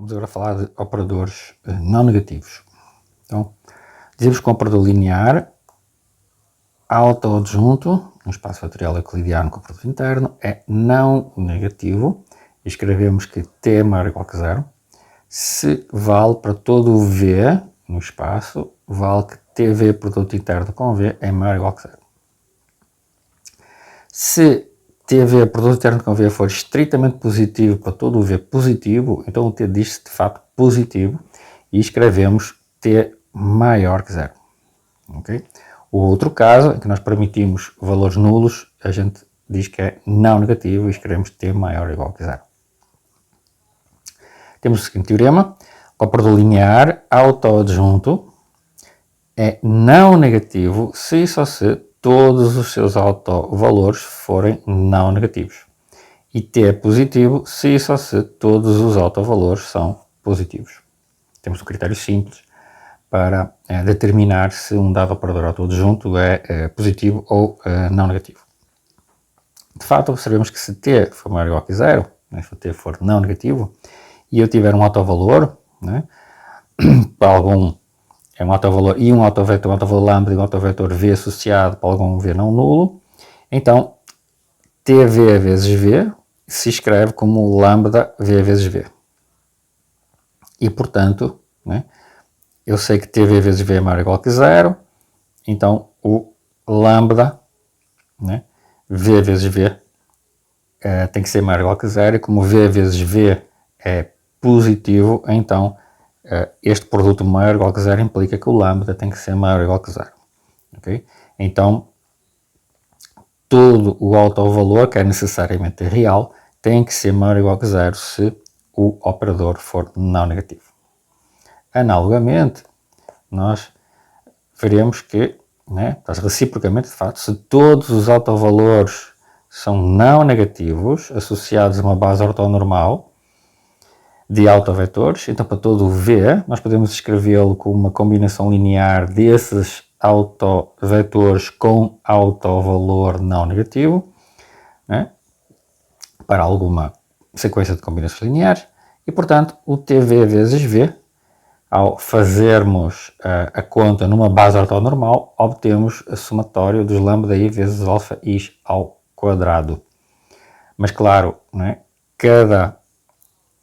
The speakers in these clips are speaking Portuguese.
Vamos agora falar de operadores não negativos. Então, dizemos que o operador linear autoadjunto, no espaço fatorial euclidiano com o produto interno, é não negativo. E escrevemos que t é maior ou igual que zero. Se vale para todo o v no espaço, vale que tv produto interno com v é maior ou igual que zero. Se tv produto interno com v for estritamente positivo para todo o v positivo, então o t diz-se de facto positivo e escrevemos t maior que zero. Okay? O outro caso, em que nós permitimos valores nulos, a gente diz que é não negativo e escrevemos t maior ou igual que zero. Temos o seguinte teorema: o operador linear autoadjunto é não negativo se e só se todos os seus autovalores forem não negativos. E t é positivo se e só se todos os autovalores são positivos. Temos um critério simples para determinar se um dado operador autoadjunto é positivo ou não negativo. De fato, observemos que se t for maior ou igual que zero, se t for não negativo, e eu tiver um autovalor, para algum um autovalor e um autovetor lambda e um autovetor v associado para algum v não nulo, então tv vezes v se escreve como lambda v vezes v. E, portanto, eu sei que tv vezes v é maior ou igual que zero, então o lambda v vezes v tem que ser maior ou igual que zero, e como v vezes v é positivo, então este produto maior ou igual que zero implica que o lambda tem que ser maior ou igual que zero. Okay? Então, todo o autovalor, que é necessariamente real, tem que ser maior ou igual que zero se o operador for não negativo. Analogamente, nós veremos que, reciprocamente, de facto, se todos os autovalores são não negativos, associados a uma base ortonormal de autovetores, então para todo o v, nós podemos escrevê-lo como uma combinação linear desses autovetores com autovalor não negativo, para alguma sequência de combinações lineares, e portanto o tv vezes v, ao fazermos a conta numa base ortonormal, obtemos a somatório dos lambda i vezes alfa i ao quadrado. Mas claro, cada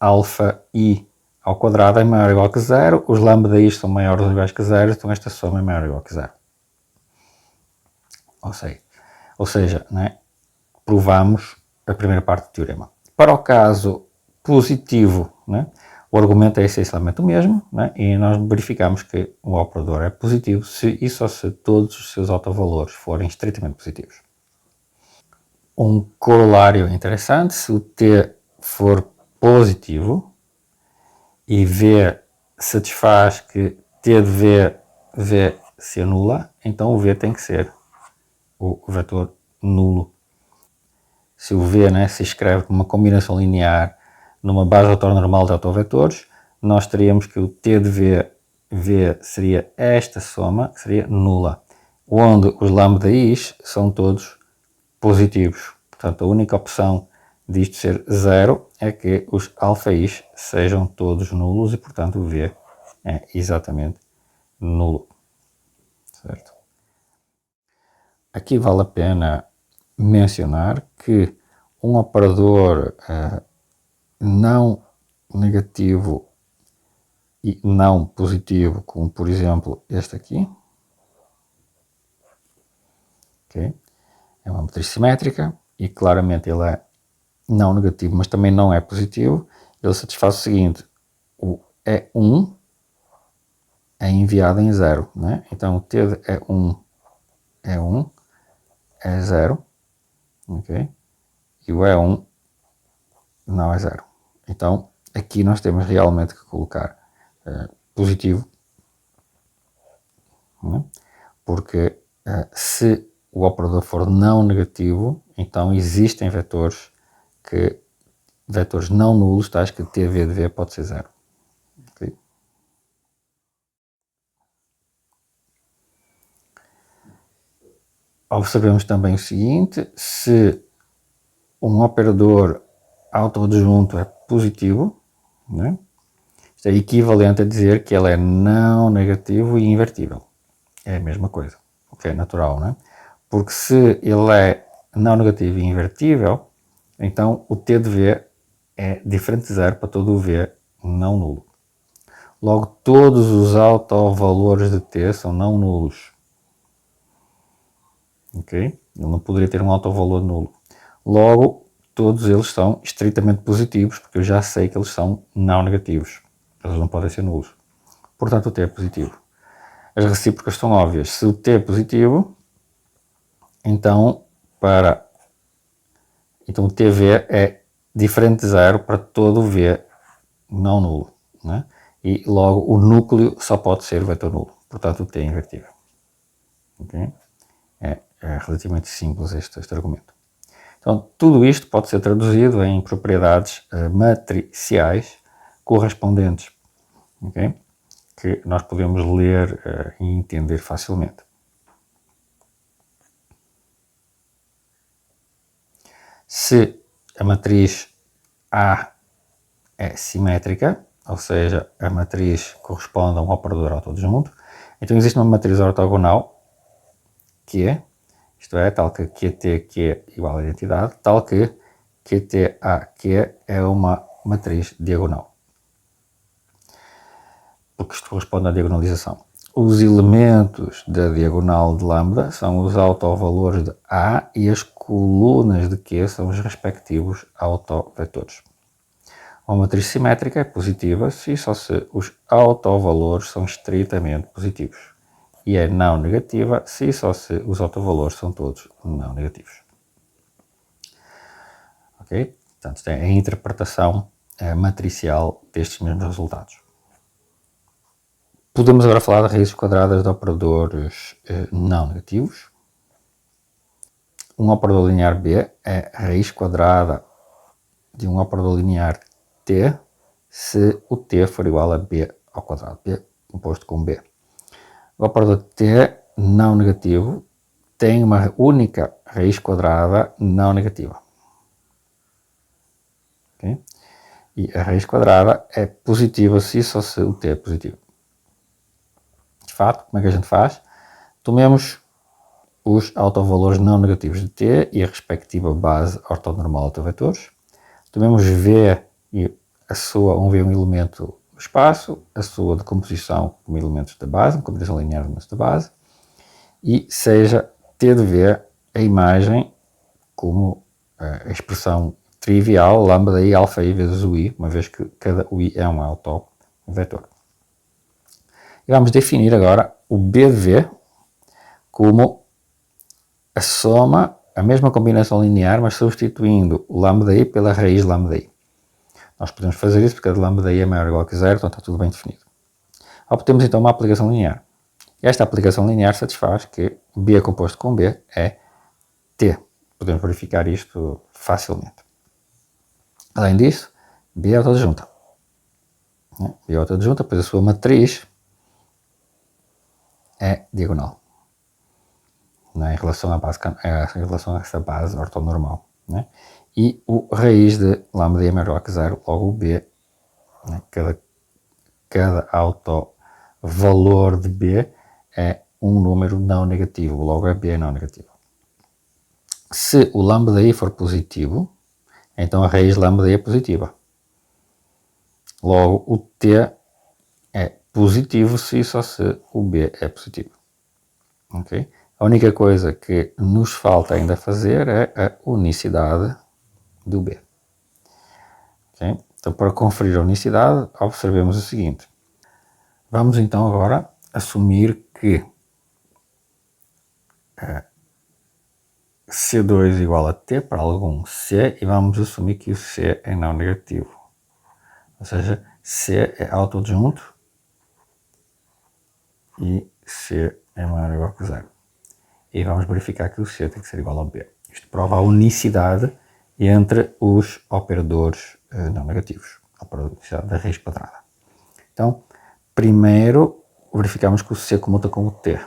alfa i ao quadrado é maior ou igual que zero, os lambda i são maiores ou iguais que zero, então esta soma é maior ou igual que zero. Ou seja, provamos a primeira parte do teorema. Para o caso positivo, o argumento é essencialmente o mesmo, e nós verificamos que o operador é positivo se e só se todos os seus autovalores forem estritamente positivos. Um corolário interessante: se o t for positivo e v satisfaz que t de v se anula, então o v tem que ser o vetor nulo. Se o v se escreve como uma combinação linear numa base ortonormal de autovetores, nós teríamos que o t de v seria esta soma, que seria nula, onde os lambda i's são todos positivos. Portanto, a única opção disto ser zero é que os alfa i's sejam todos nulos e, portanto, o v é exatamente nulo. Certo? Aqui vale a pena mencionar que um operador não negativo e não positivo, como por exemplo este aqui, okay? É uma matriz simétrica e claramente ele é não negativo, mas também não é positivo. Ele satisfaz o seguinte: o E1 é enviado em zero, então o T de E1 é 1, é 0, ok? E o E1 não é 0. Então aqui nós temos realmente que colocar positivo, porque se o operador for não negativo, então existem vetores não nulos, tais que tv de v pode ser 0. Okay? Observemos também o seguinte: se um operador autoadjunto é positivo, Isto é equivalente a dizer que ele é não negativo e invertível. É a mesma coisa, o que é natural, não é? Porque se ele é não negativo e invertível, então o T de V é diferente de zero para todo o V não nulo. Logo, todos os autovalores de T são não nulos. Ok? Ele não poderia ter um autovalor nulo. Logo, todos eles são estritamente positivos, porque eu já sei que eles são não negativos. Eles não podem ser nulos. Portanto, o T é positivo. As recíprocas são óbvias. Se o T é positivo, então o TV é diferente de zero para todo o V não nulo. Né? E logo o núcleo só pode ser o vetor nulo. Portanto, o T é invertível. Okay? É relativamente simples este argumento. Então, tudo isto pode ser traduzido em propriedades matriciais correspondentes, okay? Que nós podemos ler e entender facilmente. Se a matriz A é simétrica, ou seja, a matriz corresponde a um operador autoadjunto, então existe uma matriz ortogonal Q, isto é, tal que QT igual a identidade, tal que QTAQ é uma matriz diagonal. Porque isto corresponde à diagonalização. Os elementos da diagonal de lambda são os autovalores de A e as colunas de Q são os respectivos autovetores. Uma matriz simétrica é positiva se e só se os autovalores são estritamente positivos. E é não negativa se e só se os autovalores são todos não negativos. Ok? Portanto, é a interpretação matricial destes mesmos resultados. Podemos agora falar de raízes quadradas de operadores não negativos. Um operador linear B é raiz quadrada de um operador linear T se o T for igual a B ao quadrado, B composto com B. O operador T não negativo tem uma única raiz quadrada não negativa. Okay? E a raiz quadrada é positiva se só se o T é positivo. De fato, como é que a gente faz? Tomemos os autovalores não negativos de T e a respectiva base ortonormal autovetores. Tomemos V e a sua, um V é um elemento do espaço, a sua decomposição como elementos da base, uma combinação linear de elementos da base, e seja T de V a imagem como a expressão trivial, lambda I, alfa I vezes o I, uma vez que cada UI é um autovetor. E vamos definir agora o B de V como a soma, a mesma combinação linear, mas substituindo o lambda I pela raiz lambda I. Nós podemos fazer isso porque a de lambda I é maior ou igual que zero, então está tudo bem definido. Obtemos então uma aplicação linear. Esta aplicação linear satisfaz que B composto com B é T. Podemos verificar isto facilmente. Além disso, B é autoadjunta. B é autoadjunta, pois a sua matriz é diagonal. Em relação em relação a essa base ortonormal. Né? E o raiz de lambda é maior que zero, logo o B, né? cada autovalor de B é um número não negativo, logo a B é não negativo. Se o lambda I for positivo, então a raiz lambda I é positiva. Logo o T é positivo se só se o B é positivo. Ok? A única coisa que nos falta ainda fazer é a unicidade do B. Okay? Então, para conferir a unicidade, observemos o seguinte. Vamos então agora assumir que C2 igual a T para algum C e vamos assumir que o C é não negativo. Ou seja, C é autoadjunto e C é maior ou igual que zero. E vamos verificar que o C tem que ser igual ao B. Isto prova a unicidade entre os operadores não negativos, a operador da raiz quadrada. Então, primeiro verificamos que o C comuta com o T.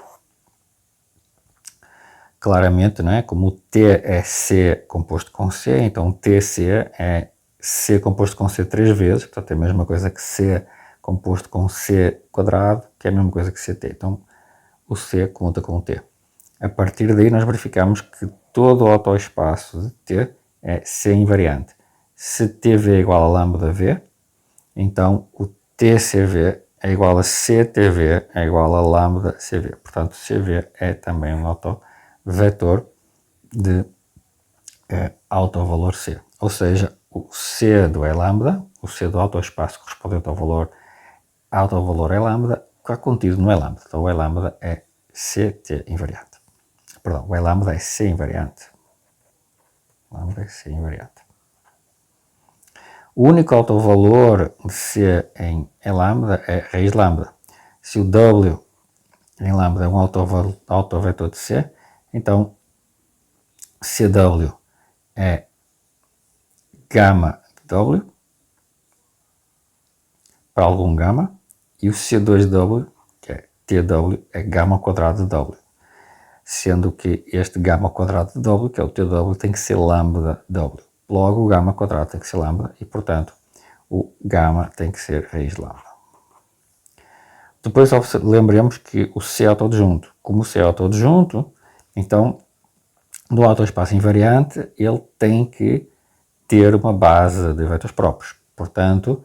Claramente, né, como o T é C composto com C, então TC é C composto com C 3 vezes, portanto é a mesma coisa que C composto com C quadrado, que é a mesma coisa que CT. Então, o C conta com o T. A partir daí, nós verificamos que todo o autoespaço de T é C invariante. Se TV é igual a lambda V, então o TCV é igual a CTV é igual a lambda CV. Portanto, CV é também um autovetor de autovalor C. Ou seja, o C do E lambda, o C do autoespaço correspondente ao autovalor E lambda, está contido no E lambda. Então, o E lambda é CT invariante. Perdão, o E lambda é C invariante. Lambda é C invariante. O único autovalor de C em E lambda é raiz lambda. Se o W em lambda é um autovetor de C, então CW é gama de W para algum gama, e o C2W, que é TW, é gama ao quadrado de W. Sendo que este gama ao quadrado de W, que é o TW, tem que ser lambda W. Logo, o gama ao quadrado tem que ser lambda e, portanto, o gama tem que ser raiz lambda. Depois lembremos que o C é autoadjunto. Como o C é autoadjunto, então, no autoespaço invariante, ele tem que ter uma base de vetores próprios. Portanto,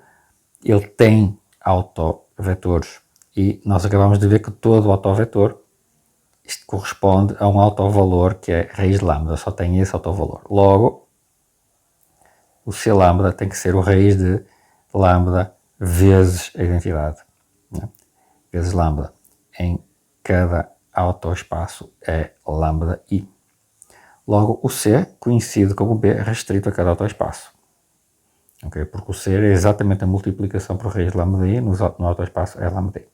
ele tem autovetores. E nós acabamos de ver que todo autovetor isto corresponde a um autovalor que é raiz lambda, só tem esse autovalor. Logo, o C lambda tem que ser o raiz de lambda vezes a identidade, né? Vezes lambda em cada autoespaço é lambda I. Logo, o C, conhecido como B, é restrito a cada autoespaço. Okay? Porque o C é exatamente a multiplicação por raiz de lambda I no autoespaço é lambda I.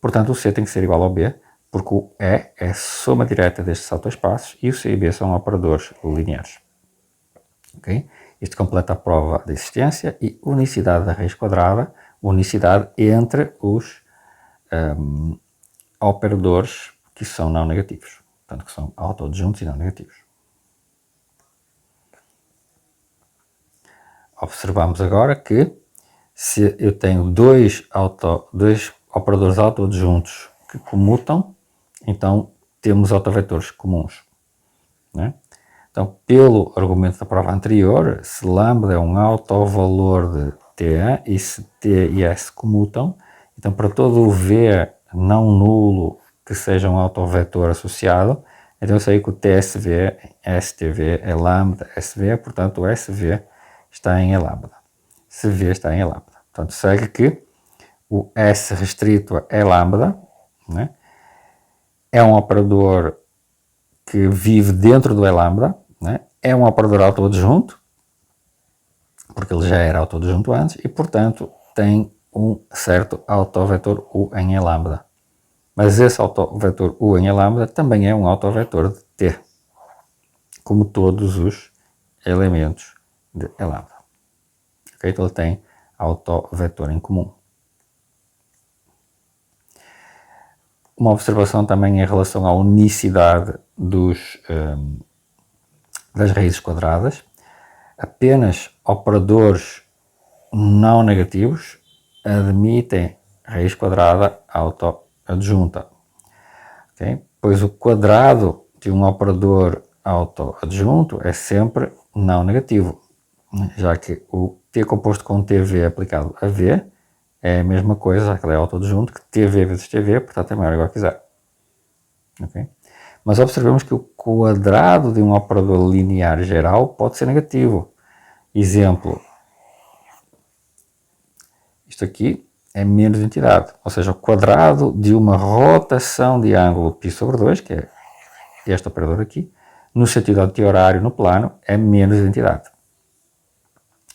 Portanto, o C tem que ser igual ao B, porque o E é a soma direta destes autoespaços e o C e B são operadores lineares. Okay? Isto completa a prova de existência e unicidade da raiz quadrada, unicidade entre os operadores que são não negativos, portanto que são autoadjuntos e não negativos. Observamos agora que se eu tenho dois operadores autoadjuntos que comutam, então temos autovetores comuns, né? Então, pelo argumento da prova anterior, se lambda é um autovalor de T e se T e S comutam, então para todo o V não nulo que seja um autovetor associado, então eu sei que o TSV, STV é lambda SV, portanto o SV está em E lambda. Se V está em E lambda. Portanto, segue que o S restrito a E lambda, né, é um operador que vive dentro do E lambda, né, é um operador autoadjunto, porque ele já era autoadjunto antes, e portanto tem um certo autovetor U em E lambda. Mas esse autovetor U em E lambda também é um autovetor de T, como todos os elementos de E lambda. Okay? Então ele tem autovetor em comum. Uma observação também em relação à unicidade das raízes quadradas. Apenas operadores não negativos admitem raiz quadrada autoadjunta. Okay? Pois o quadrado de um operador autoadjunto é sempre não negativo, já que o T composto com TV aplicado a V é a mesma coisa, já que ele é autoadjunto, que TV vezes TV, portanto é maior ou igual que zero. Okay? Mas observemos que o quadrado de um operador linear geral pode ser negativo. Exemplo, isto aqui é menos entidade, ou seja, o quadrado de uma rotação de ângulo π sobre 2, que é este operador aqui, no sentido anti-horário no plano, é menos entidade.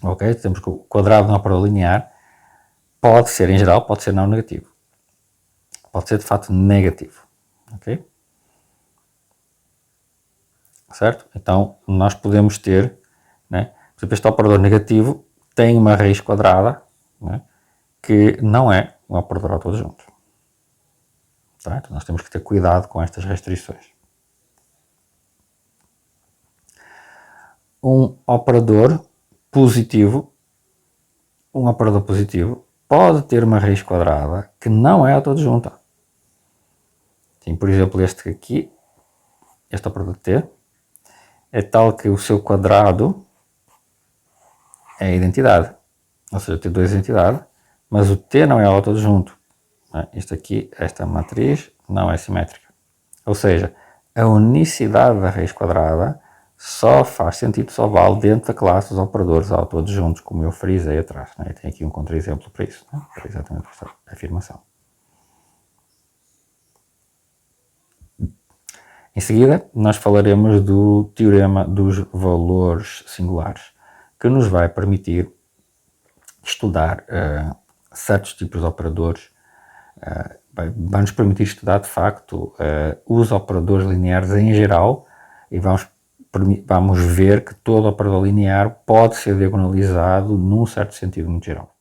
Ok? Temos que o quadrado de um operador linear pode ser, em geral, pode ser não negativo. Pode ser, de fato, negativo. Ok? Certo? Então, nós podemos ter, né, por exemplo, este operador negativo tem uma raiz quadrada, né, que não é um operador autoadjunto. Tá? Então, nós temos que ter cuidado com estas restrições. Um operador positivo pode ter uma raiz quadrada que não é autodisjunta. Tem, por exemplo, este aqui, este operador T, é tal que o seu quadrado é a identidade. Ou seja, tem duas identidades, mas o T não é autodisjunto. Isto aqui, esta matriz, não é simétrica. Ou seja, a unicidade da raiz quadrada só faz sentido, só vale dentro da classe dos operadores autodisjuntos, como eu frisei atrás. Tem aqui um contra-exemplo para isso, para exatamente esta afirmação. Em seguida, nós falaremos do teorema dos valores singulares, que nos vai permitir estudar certos tipos de operadores, vai nos permitir estudar de facto os operadores lineares em geral, e vamos ver que todo operador linear pode ser diagonalizado num certo sentido muito geral.